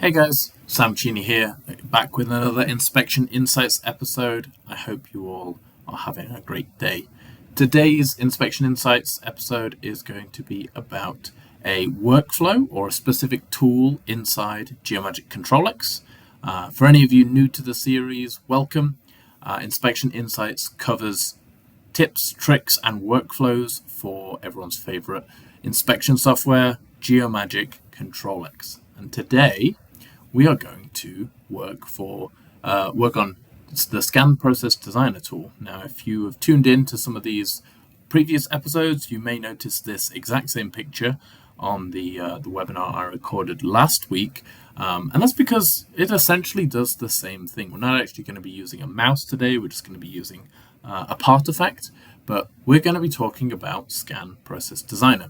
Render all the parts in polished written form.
Hey guys, Sam Cheney here, back with another Inspection Insights episode. I hope you all are having a great day. Today's Inspection Insights episode is going to be about a workflow or a specific tool inside Geomagic Control X. For any of you new to the series, welcome. Inspection Insights covers tips, tricks, and workflows for everyone's favorite inspection software, Geomagic Control X. And today, we are going to work on the Scan Process Designer tool. Now, if you have tuned in to some of these previous episodes, you may notice this exact same picture on the webinar I recorded last week. And that's because it essentially does the same thing. We're not actually going to be using a mouse today. We're just going to be using a part effect, but we're going to be talking about Scan Process Designer.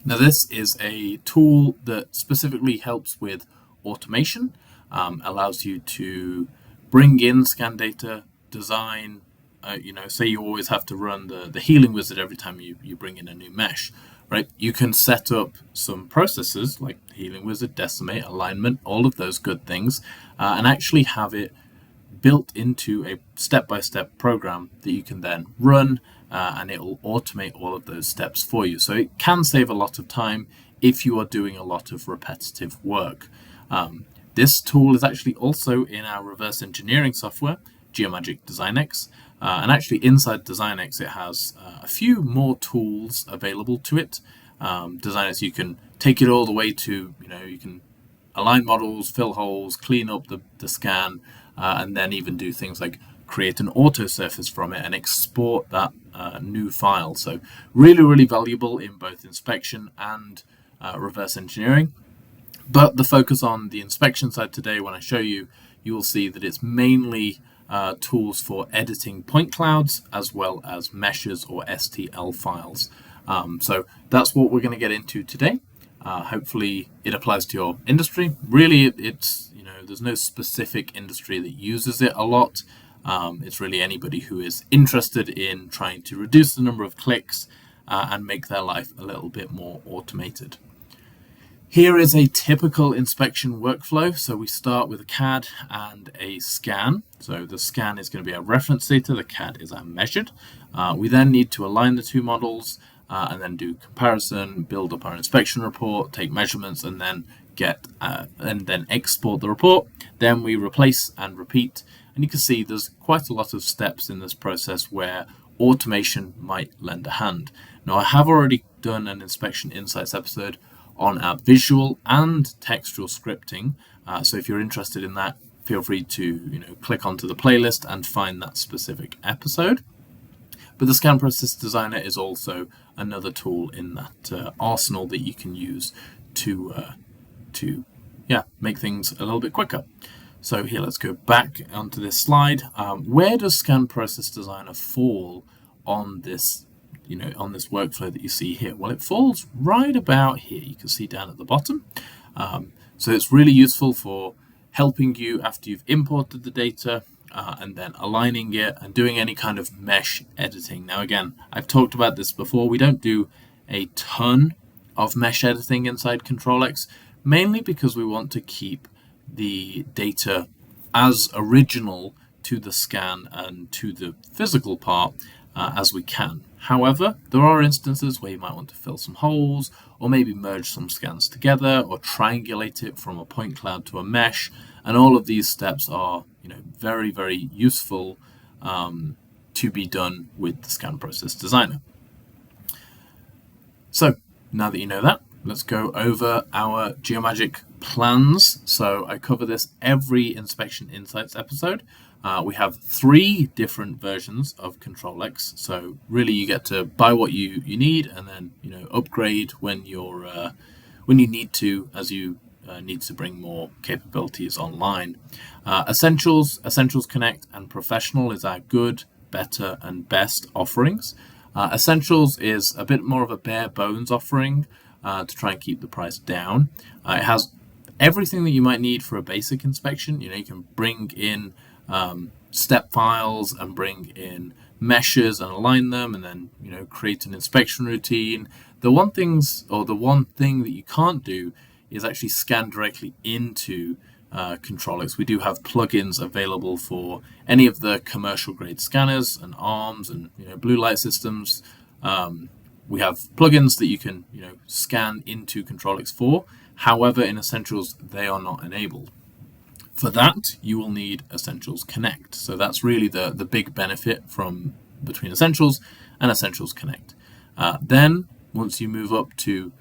Now, this is a tool that specifically helps with automation, allows you to bring in scan data, design, say you always have to run the healing wizard every time you bring in a new mesh, right? You can set up some processes like healing wizard, decimate, alignment, all of those good things, and actually have it built into a step-by-step program that you can then run, and it will automate all of those steps for you. So it can save a lot of time if you are doing a lot of repetitive work. This tool is actually also in our reverse engineering software, Geomagic Design X. And actually inside Design X, it has a few more tools available to it. Design X, you can take it all the way to, you can align models, fill holes, clean up the scan, and then even do things like create an auto surface from it and export that new file. So really, really valuable in both inspection and reverse engineering. But the focus on the inspection side today, when I show you, you will see that it's mainly tools for editing point clouds as well as meshes or STL files. So that's what we're going to get into today. Hopefully it applies to your industry. Really, it's there's no specific industry that uses it a lot. It's really anybody who is interested in trying to reduce the number of clicks and make their life a little bit more automated. Here is a typical inspection workflow. So we start with a CAD and a scan. So the scan is going to be our reference data. The CAD is our measured. We then need to align the two models and then do comparison, build up our inspection report, take measurements, and then export the report. Then we replace and repeat. And you can see there's quite a lot of steps in this process where automation might lend a hand. Now, I have already done an Inspection Insights episode on our visual and textual scripting. So if you're interested in that, feel free to click onto the playlist and find that specific episode. But the Scan Process Designer is also another tool in that arsenal that you can use to make things a little bit quicker. So here, let's go back onto this slide. Where does Scan Process Designer fall on this on this workflow that you see here? Well, it falls right about here. You can see down at the bottom. So it's really useful for helping you after you've imported the data and then aligning it and doing any kind of mesh editing. Now, again, I've talked about this before. We don't do a ton of mesh editing inside Control X, mainly because we want to keep the data as original to the scan and to the physical part as we can. However, there are instances where you might want to fill some holes or maybe merge some scans together or triangulate it from a point cloud to a mesh. And all of these steps are very, very useful to be done with the Scan Process Designer. So now that you know that, let's go over our Geomagic plans. So I cover this every Inspection Insights episode. We have 3 different versions of Control X. So really, you get to buy what you need, and then upgrade when you need to, as you need to bring more capabilities online. Essentials, Essentials Connect, and Professional is our good, better, and best offerings. Essentials is a bit more of a bare bones offering to try and keep the price down. It has everything that you might need for a basic inspection. You can bring in step files and bring in meshes and align them, and then create an inspection routine. The one thing that you can't do is actually scan directly into Control X. We do have plugins available for any of the commercial grade scanners and arms and blue light systems. We have plugins that you can scan into Control X for. However, in Essentials, they are not enabled. For that, you will need Essentials Connect. So that's really the big benefit from between Essentials and Essentials Connect. Then, once you move up to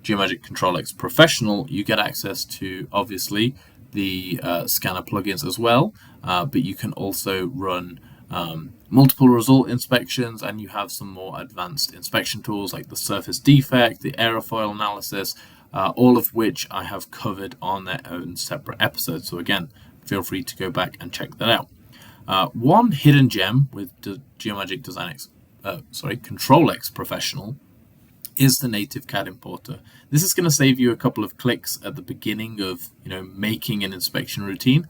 Geomagic Control X Professional, you get access to, obviously, the scanner plugins as well, but you can also run multiple result inspections, and you have some more advanced inspection tools like the surface defect, the aerofoil analysis, all of which I have covered on their own separate episodes. So again, feel free to go back and check that out. One hidden gem with Geomagic Control X Professional is the native CAD importer. This is going to save you a couple of clicks at the beginning of making an inspection routine,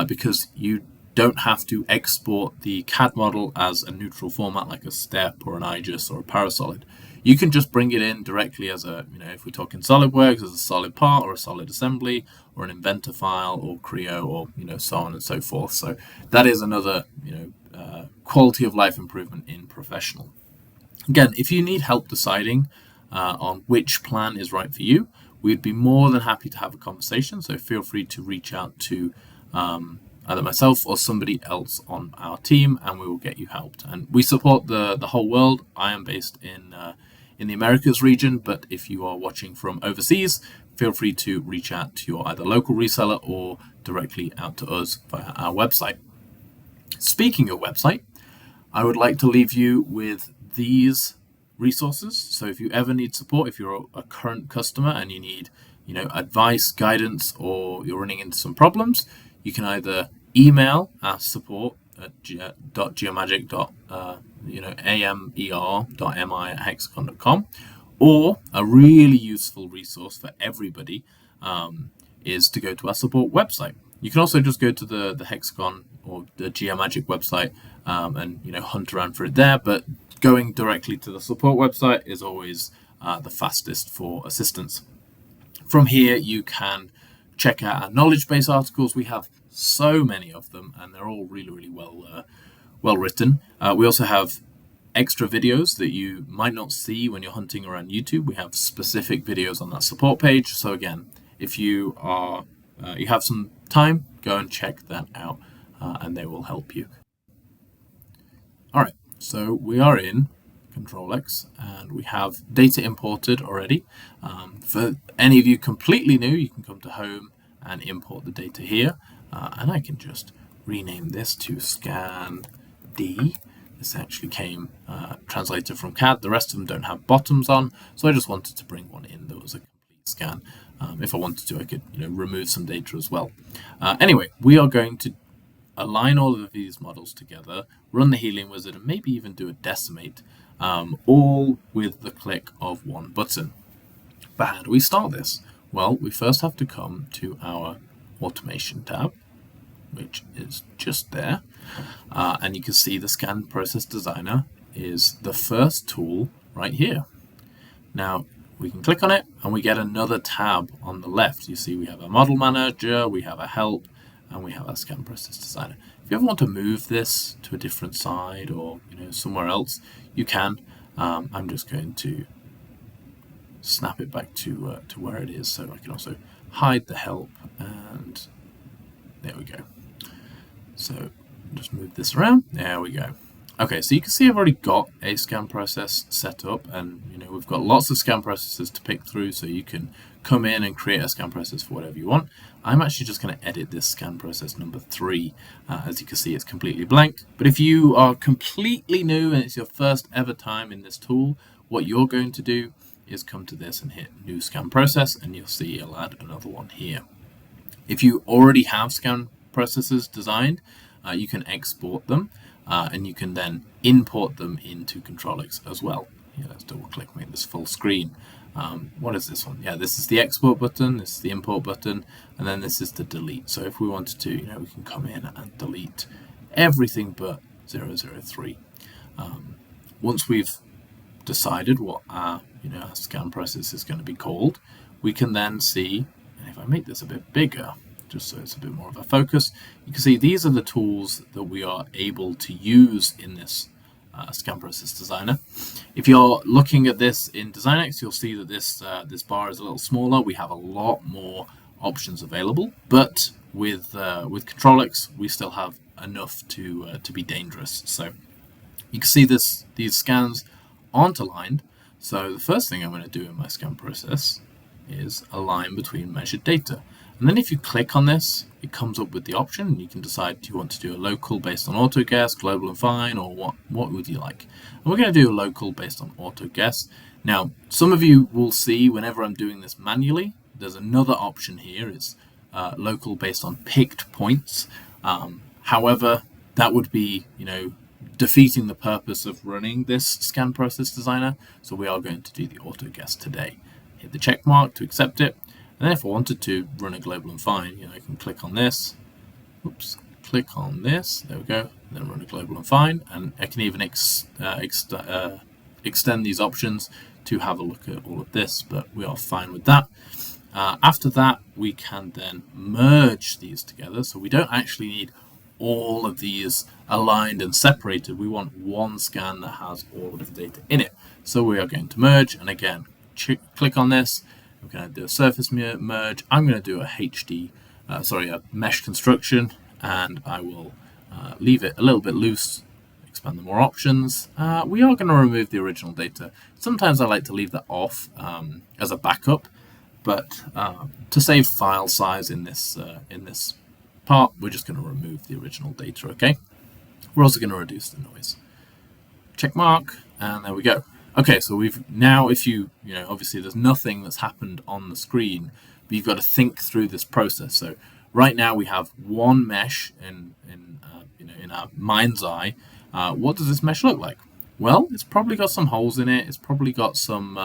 because you don't have to export the CAD model as a neutral format like a step or an IGES or a Parasolid. You can just bring it in directly as a, if we're talking SolidWorks, as a solid part or a solid assembly or an Inventor file or Creo or, so on and so forth. So that is another, quality of life improvement in Professional. Again, if you need help deciding on which plan is right for you, we'd be more than happy to have a conversation. So feel free to reach out to either myself or somebody else on our team, and we will get you helped. And we support the whole world. I am based in the Americas region, but if you are watching from overseas, feel free to reach out to your either local reseller or directly out to us via our website. Speaking of website, I would like to leave you with these resources. So if you ever need support, if you're a current customer and you need advice, guidance, or you're running into some problems, you can either email our support at .geomagic.A.M.MI at hexagon.com, or a really useful resource for everybody is to go to our support website. You can also just go to the Hexagon or the Geomagic website and hunt around for it there, but going directly to the support website is always the fastest for assistance. From here, you can check out our knowledge base articles. We have so many of them, and they're all really, really well written. We also have extra videos that you might not see when you're hunting around YouTube. We have specific videos on that support page. So again, if you have some time, go and check that out, and they will help you. All right, so we are in Control X, and we have data imported already. For any of you completely new, you can come to Home and import the data here, and I can just rename this to Scan D. This actually came translated from CAD. The rest of them don't have bottoms on, so I just wanted to bring one in that was a complete scan. If I wanted to, I could remove some data as well. Anyway, we are going to align all of these models together, run the Healing Wizard, and maybe even do a decimate, all with the click of one button. But how do we start this? Well, we first have to come to our Automation tab, which is just there. And you can see the Scan Process Designer is the first tool right here. Now, we can click on it and we get another tab on the left. You see we have a Model Manager, we have a Help, and we have our Scan Process Designer. If you ever want to move this to a different side or somewhere else, you can. I'm just going to snap it back to where it is, so I can also hide the Help, and there we go. So just move this around. There we go. Okay, so you can see I've already got a scan process set up, and we've got lots of scan processes to pick through, so you can come in and create a scan process for whatever you want. I'm actually just going to edit this scan process number 3. As you can see, it's completely blank. But if you are completely new and it's your first ever time in this tool, what you're going to do is come to this and hit New Scan Process, and you'll see it'll add another one here. If you already have scan processes designed, you can export them, and you can then import them into Control X as well. Here, let's double click, make this full screen. What is this one? Yeah, this is the export button, this is the import button, and then this is the delete. So if we wanted to, we can come in and delete everything but 003. Once we've decided what our scan process is going to be called, we can then see I make this a bit bigger, just so it's a bit more of a focus, you can see these are the tools that we are able to use in this Scan Process Designer. If you're looking at this in Design X, you'll see that this bar is a little smaller. We have a lot more options available, but with Control X, we still have enough to be dangerous. So you can see these scans aren't aligned. So the first thing I'm going to do in my scan process is align between measured data. And then if you click on this, it comes up with the option, and you can decide, do you want to do a local based on auto guess, global and fine, or what would you like? And we're going to do a local based on auto guess. Now, some of you will see whenever I'm doing this manually, there's another option here. It's local based on picked points. However, that would be, defeating the purpose of running this Scan Process Designer. So we are going to do the auto guess today. Hit the check mark to accept it. And then if I wanted to run a global and fine, I can click on this. Oops, click on this. There we go. And then run a global and fine. And I can even extend these options to have a look at all of this, but we are fine with that. After that, we can then merge these together. So we don't actually need all of these aligned and separated. We want one scan that has all of the data in it. So we are going to merge, and again, click on this. I'm going to do a surface merge. I'm going to do a mesh construction, and I will leave it a little bit loose, expand the more options. We are going to remove the original data. Sometimes I like to leave that off as a backup, but to save file size in this part, we're just going to remove the original data, okay? We're also going to reduce the noise. Check mark, and there we go. Okay, so we've now, if obviously there's nothing that's happened on the screen, but you've got to think through this process. So right now we have one mesh in our mind's eye. What does this mesh look like? Well, it's probably got some holes in it. It's probably got some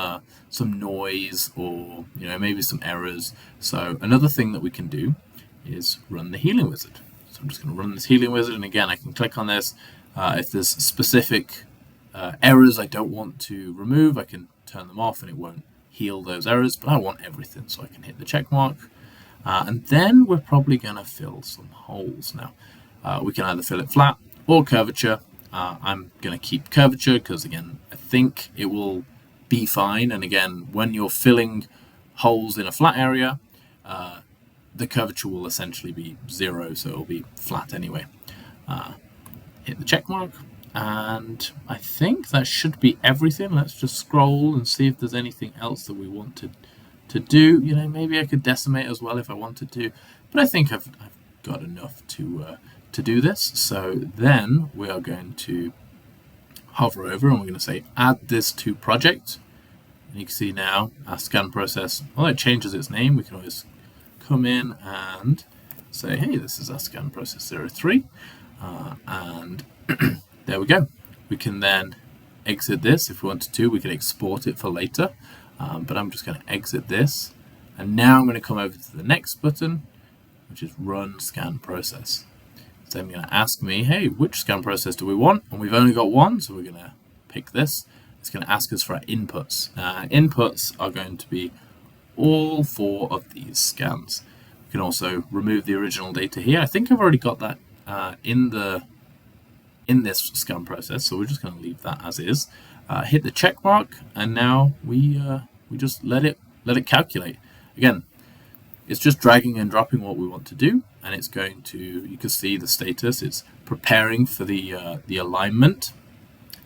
noise, or maybe some errors. So another thing that we can do is run the healing wizard. So I'm just going to run this healing wizard, and again I can click on this. If there's specific errors I don't want to remove, I can turn them off and it won't heal those errors, but I want everything, so I can hit the check mark. And then we're probably going to fill some holes. Now we can either fill it flat or curvature. I'm going to keep curvature because, again, I think it will be fine. And again, when you're filling holes in a flat area, the curvature will essentially be 0, so it'll be flat anyway. Hit the check mark. And I think that should be everything. Let's just scroll and see if there's anything else that we wanted to do. Maybe I could decimate as well if I wanted to, but I think I've got enough to do this. So then we are going to hover over and we're going to say add this to project. And you can see now our scan process, it changes its name, we can always come in and say, hey, this is our scan process 03. And there we go. We can then exit this if we wanted to. We can export it for later, but I'm just going to exit this. And now I'm going to come over to the next button, which is Run Scan Process. So I'm going to ask me, hey, which scan process do we want? And we've only got one, so we're going to pick this. It's going to ask us for our inputs. Inputs are going to be all 4 of these scans. We can also remove the original data here. I think I've already got that in this scan process, so we're just going to leave that as is. Hit the check mark, and now we just let it calculate. Again, it's just dragging and dropping what we want to do, and it's going to, you can see the status, it's preparing for the alignment.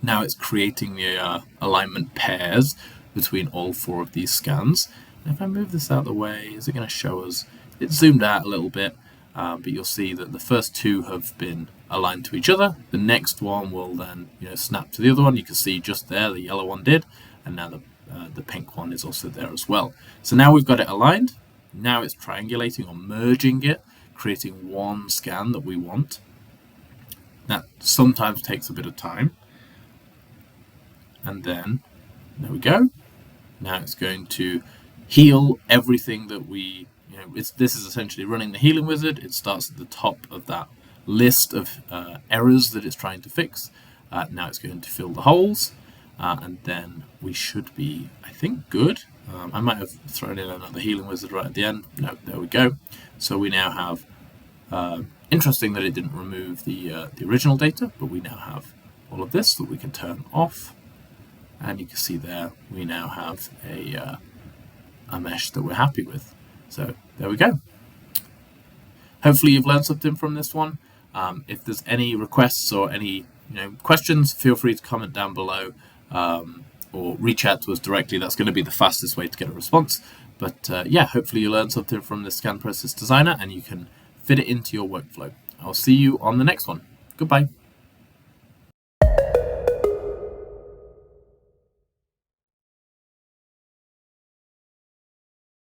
Now it's creating the alignment pairs between all 4 of these scans. And if I move this out of the way, is it going to show us? It's zoomed out a little bit, but you'll see that the first 2 have been aligned to each other. The next one will then snap to the other one. You can see just there the yellow one did, and now the pink one is also there as well. So now we've got it aligned. Now it's triangulating or merging it, creating one scan that we want. That sometimes takes a bit of time. And then there we go. Now it's going to heal everything that we, this is essentially running the healing wizard. It starts at the top of that list of errors that it's trying to fix. Now it's going to fill the holes, and then we should be, I think, good. I might have thrown in another healing wizard right at the end. No, there we go. So we now have, interesting that it didn't remove the original data, but we now have all of this that we can turn off. And you can see there, we now have a mesh that we're happy with. So there we go. Hopefully you've learned something from this one. If there's any requests or any questions, feel free to comment down below or reach out to us directly. That's going to be the fastest way to get a response. But yeah, hopefully you learned something from this Scan Process Designer and you can fit it into your workflow. I'll see you on the next one. Goodbye.